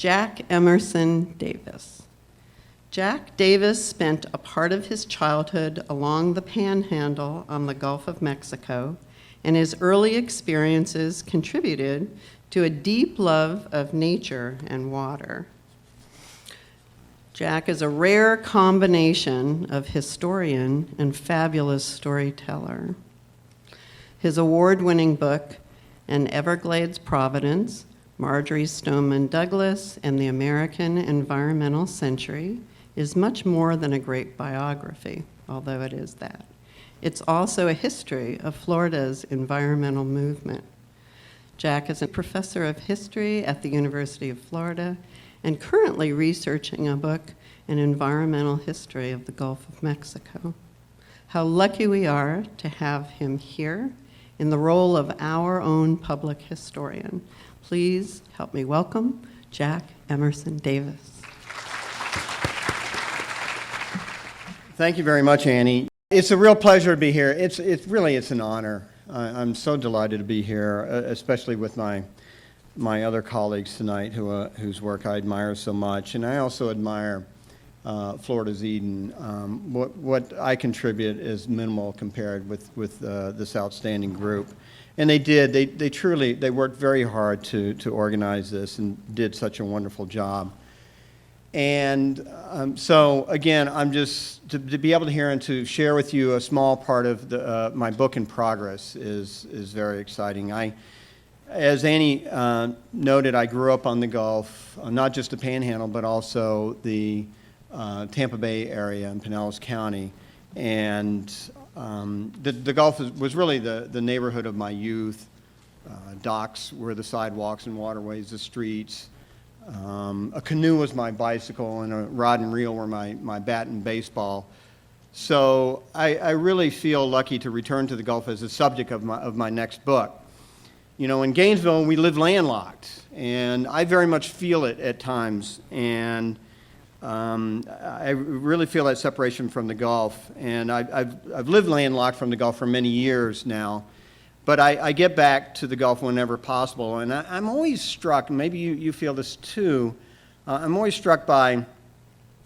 Jack Emerson Davis. Jack Davis spent a part of his childhood along the Panhandle on the Gulf of Mexico, and his early experiences contributed to a deep love of nature and water. Jack is a rare combination of historian and fabulous storyteller. His award-winning book, An Everglades Providence, Marjory Stoneman Douglas and the American Environmental Century, is much more than a great biography, although it is that. It's also a history of Florida's environmental movement. Jack is a professor of history at the University of Florida and currently researching a book, An Environmental History of the Gulf of Mexico. How lucky we are to have him here in the role of our own public historian. Please help me welcome Jack Emerson Davis. Thank you very much, Annie. It's a real pleasure to be here. It's an honor. I'm so delighted to be here, especially with my other colleagues tonight whose work I admire so much. And I also admire Florida's Eden. What I contribute is minimal compared with this outstanding group. And they did. They worked very hard to organize this and did such a wonderful job. And so again, I'm just to be able to hear and to share with you a small part of my book in progress is very exciting. As Annie noted, I grew up on the Gulf, not just the Panhandle, but also the Tampa Bay area in Pinellas County, and the Gulf was really the neighborhood of my youth. Docks were the sidewalks and waterways, the streets. A canoe was my bicycle, and a rod and reel were my bat and baseball. So I really feel lucky to return to the Gulf as the subject of my next book. You know, in Gainesville, we live landlocked, and I very much feel it at times, and I really feel that separation from the Gulf. And I've lived landlocked from the Gulf for many years now. But I get back to the Gulf whenever possible, and I'm always struck, maybe you feel this too, I'm always struck by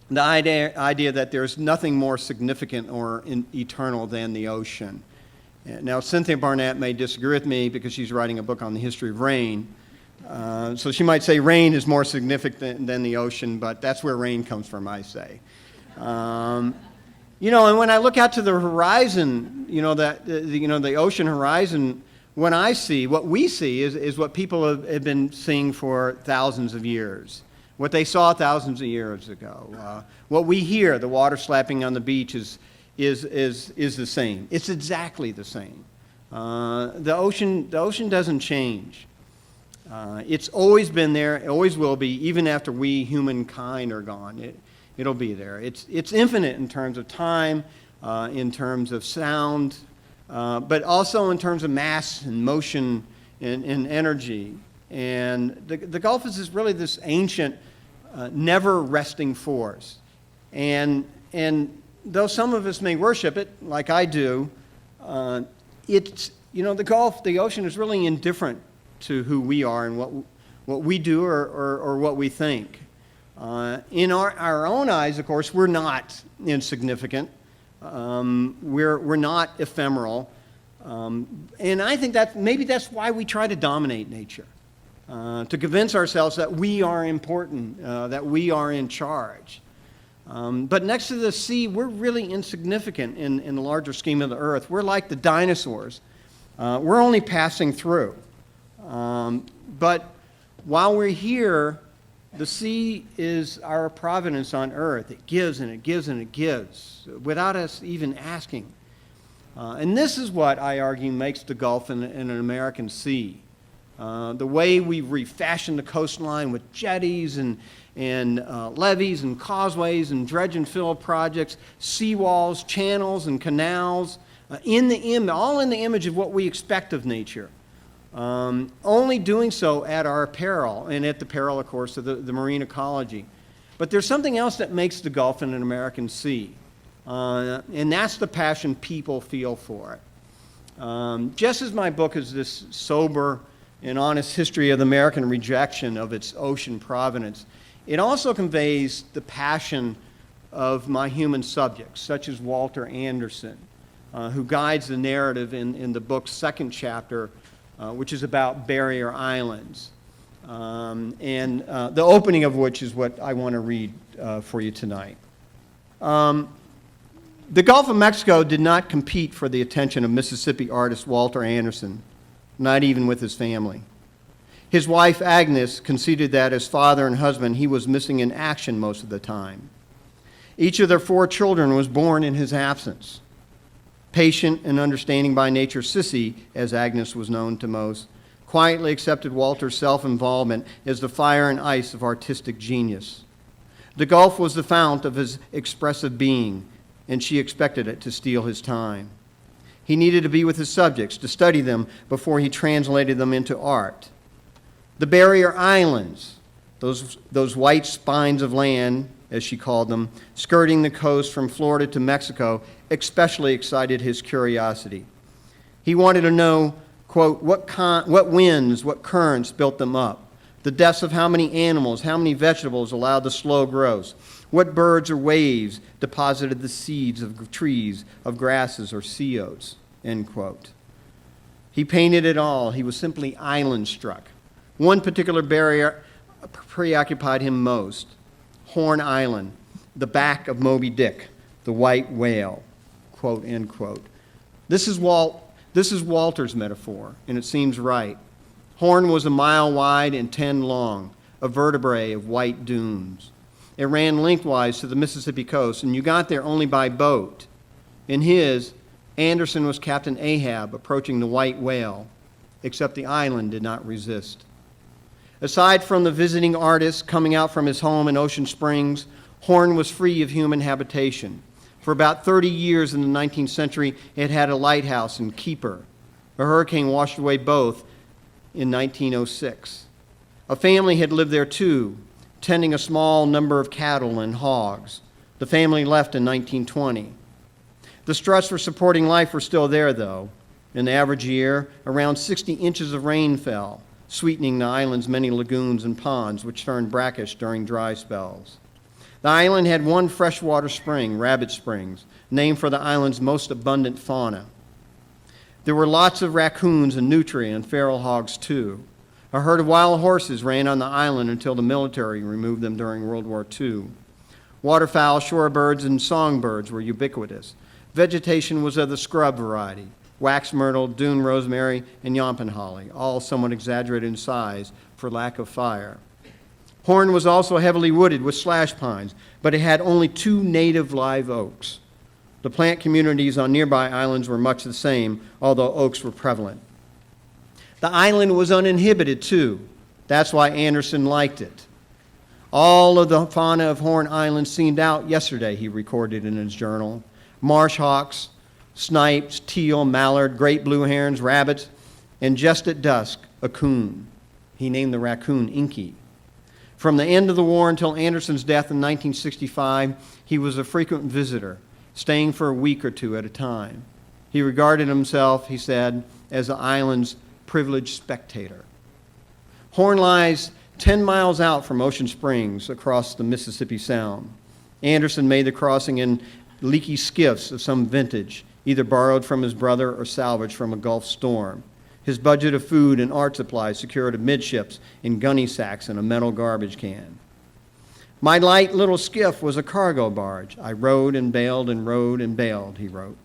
the idea that there's nothing more significant or eternal than the ocean. Now, Cynthia Barnett may disagree with me because she's writing a book on the history of rain, so she might say rain is more significant than the ocean, but that's where rain comes from, I say. You know, and when I look out to the horizon, the ocean horizon, what we see is what people have been seeing for thousands of years, what they saw thousands of years ago. What we hear, the water slapping on the beach, is the same. It's exactly the same. The ocean doesn't change. It's always been there. It always will be, even after we humankind are gone. It'll be there. It's infinite in terms of time, in terms of sound, but also in terms of mass and motion and energy. And the Gulf is really this ancient, never-resting force. And though some of us may worship it, like I do, the Gulf, the ocean is really indifferent to who we are and what we do or what we think. In our own eyes, of course, we're not insignificant. We're not ephemeral. And I think maybe that's why we try to dominate nature, to convince ourselves that we are important, that we are in charge. But next to the sea, we're really insignificant in the larger scheme of the earth. We're like the dinosaurs. We're only passing through. But while we're here, the sea is our providence on earth. It gives and it gives and it gives without us even asking. And this is what I argue makes the Gulf an American sea. The way we've refashioned the coastline with jetties and levees and causeways and dredge and fill projects, seawalls, channels, and canals, all in the image of what we expect of nature. Only doing so at our peril, and at the peril, of course, of the marine ecology. But there's something else that makes the Gulf an American sea, and that's the passion people feel for it. Just as my book is this sober an honest history of the American rejection of its ocean provenance, it also conveys the passion of my human subjects, such as Walter Anderson, who guides the narrative in the book's second chapter, which is about barrier islands. And the opening of which is what I want to read for you tonight. The Gulf of Mexico did not compete for the attention of Mississippi artist Walter Anderson, not even with his family. His wife, Agnes, conceded that as father and husband, he was missing in action most of the time. Each of their 4 children was born in his absence. Patient and understanding by nature, Sissy, as Agnes was known to most, quietly accepted Walter's self-involvement as the fire and ice of artistic genius. The Gulf was the fount of his expressive being, and she expected it to steal his time. He needed to be with his subjects, to study them before he translated them into art. The barrier islands, those white spines of land, as she called them, skirting the coast from Florida to Mexico, especially excited his curiosity. He wanted to know, quote, what winds, what currents built them up, the deaths of how many animals, how many vegetables allowed the slow growth, what birds or waves deposited the seeds of trees, of grasses, or sea oats, end quote. He painted it all. He was simply island-struck. One particular barrier preoccupied him most, Horn Island, the back of Moby Dick, the white whale, quote, end quote. This is Walter's metaphor, and it seems right. Horn was a mile wide and 10 long, a vertebrae of white dunes. It ran lengthwise to the Mississippi coast, and you got there only by boat. In his, Anderson was Captain Ahab approaching the white whale, except the island did not resist. Aside from the visiting artist coming out from his home in Ocean Springs, Horn was free of human habitation. For about 30 years in the 19th century, it had a lighthouse and keeper. A hurricane washed away both in 1906. A family had lived there too, tending a small number of cattle and hogs. The family left in 1920. The struts for supporting life were still there, though. In the average year, around 60 inches of rain fell, sweetening the island's many lagoons and ponds, which turned brackish during dry spells. The island had one freshwater spring, Rabbit Springs, named for the island's most abundant fauna. There were lots of raccoons and nutria and feral hogs, too. A herd of wild horses ran on the island until the military removed them during World War II. Waterfowl, shorebirds, and songbirds were ubiquitous. Vegetation was of the scrub variety, wax myrtle, dune rosemary, and yampan holly, all somewhat exaggerated in size for lack of fire. Horn was also heavily wooded with slash pines, but it had only 2 native live oaks. The plant communities on nearby islands were much the same, although oaks were prevalent. The island was uninhibited, too. That's why Anderson liked it. All of the fauna of Horn Island seemed out yesterday, he recorded in his journal. Marsh hawks, snipes, teal, mallard, great blue herons, rabbits, and just at dusk, a coon. He named the raccoon Inky. From the end of the war until Anderson's death in 1965, he was a frequent visitor, staying for a week or 2 at a time. He regarded himself, he said, as the island's privileged spectator. Horn lies 10 miles out from Ocean Springs across the Mississippi Sound. Anderson made the crossing in leaky skiffs of some vintage, either borrowed from his brother or salvaged from a Gulf storm. His budget of food and art supplies secured amidships in gunny sacks and a metal garbage can. My light little skiff was a cargo barge. I rowed and bailed and rowed and bailed, he wrote.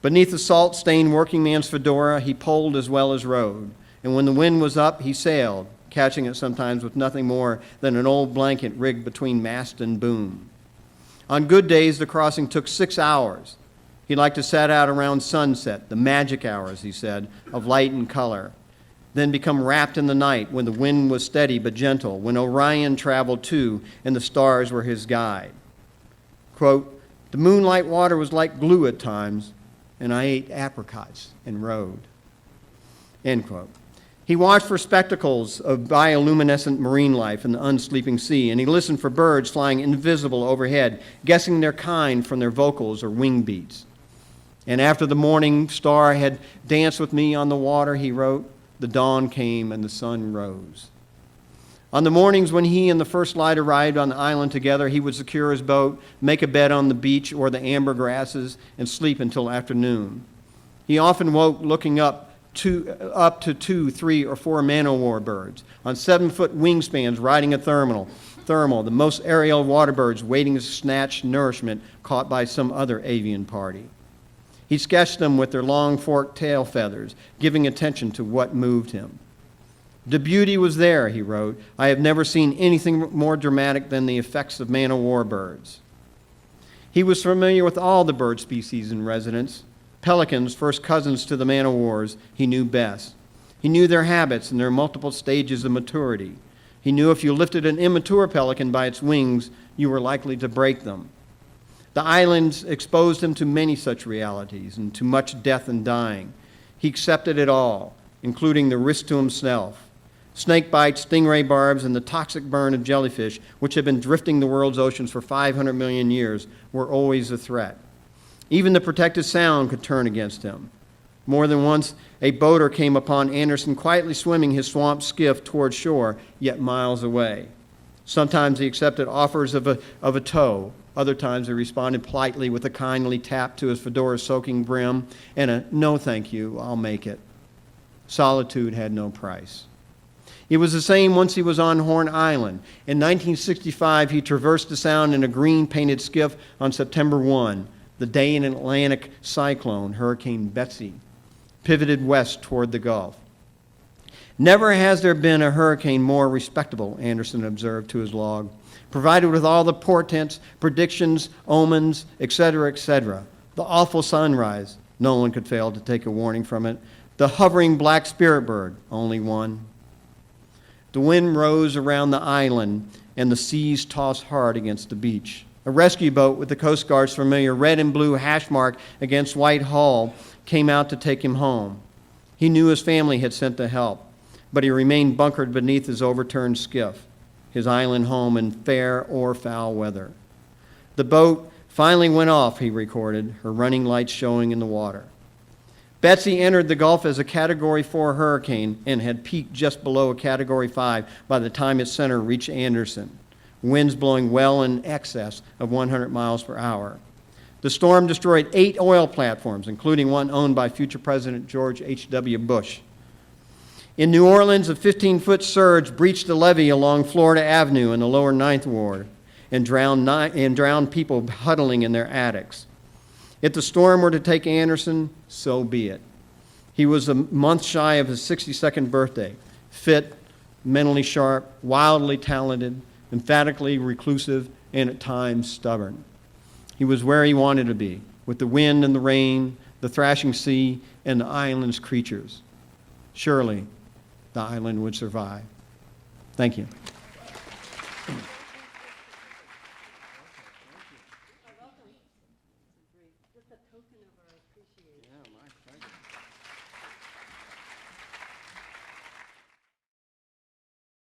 Beneath the salt-stained working man's fedora, he poled as well as rowed. And when the wind was up, he sailed, catching it sometimes with nothing more than an old blanket rigged between mast and boom. On good days, the crossing took 6 hours. He liked to set out around sunset, the magic hours, he said, of light and color, then become wrapped in the night when the wind was steady but gentle, when Orion traveled too and the stars were his guide. Quote, the moonlight water was like glue at times, and I ate apricots and rowed. End quote. He watched for spectacles of bioluminescent marine life in the unsleeping sea, and he listened for birds flying invisible overhead, guessing their kind from their vocals or wing beats. And after the morning star had danced with me on the water, he wrote, The dawn came and the sun rose. On the mornings when he and the first light arrived on the island together, he would secure his boat, make a bed on the beach or the amber grasses, and sleep until afternoon. He often woke looking up to 2, 3, or 4 man-o-war birds on 7-foot wingspans riding a thermal, the most aerial water birds waiting to snatch nourishment caught by some other avian party. He sketched them with their long forked tail feathers, giving attention to what moved him. The beauty was there, he wrote. I have never seen anything more dramatic than the effects of man-o-war birds. He was familiar with all the bird species in residence. Pelicans, first cousins to the man-o-wars, he knew best. He knew their habits and their multiple stages of maturity. He knew if you lifted an immature pelican by its wings, you were likely to break them. The islands exposed him to many such realities and to much death and dying. He accepted it all, including the risk to himself. Snake bites, stingray barbs, and the toxic burn of jellyfish, which had been drifting the world's oceans for 500 million years, were always a threat. Even the protected sound could turn against him. More than once, a boater came upon Anderson quietly swimming his swamp skiff toward shore, yet miles away. Sometimes he accepted offers of a tow. Other times he responded politely with a kindly tap to his fedora's soaking brim and a "no thank you, I'll make it." Solitude had no price. It was the same once he was on Horn Island. In 1965, he traversed the Sound in a green-painted skiff on September 1, the day an Atlantic cyclone, Hurricane Betsy, pivoted west toward the Gulf. Never has there been a hurricane more respectable, Anderson observed to his log, provided with all the portents, predictions, omens, etc., etc. The awful sunrise, no one could fail to take a warning from it. The hovering black spirit bird, only one. The wind rose around the island, and the seas tossed hard against the beach. A rescue boat with the Coast Guard's familiar red and blue hash mark against white hull came out to take him home. He knew his family had sent the help, but he remained bunkered beneath his overturned skiff, his island home in fair or foul weather. The boat finally went off, he recorded, her running lights showing in the water. Betsy entered the Gulf as a Category 4 hurricane and had peaked just below a Category 5 by the time its center reached Anderson, winds blowing well in excess of 100 miles per hour. The storm destroyed 8 oil platforms, including one owned by future President George H.W. Bush. In New Orleans, a 15-foot surge breached a levee along Florida Avenue in the lower Ninth Ward and drowned people huddling in their attics. If the storm were to take Anderson, so be it. He was a month shy of his 62nd birthday, fit, mentally sharp, wildly talented, emphatically reclusive, and at times stubborn. He was where he wanted to be, with the wind and the rain, the thrashing sea, and the island's creatures. Surely, the island would survive. Thank you. Just a token of our appreciation. Yeah, my pleasure.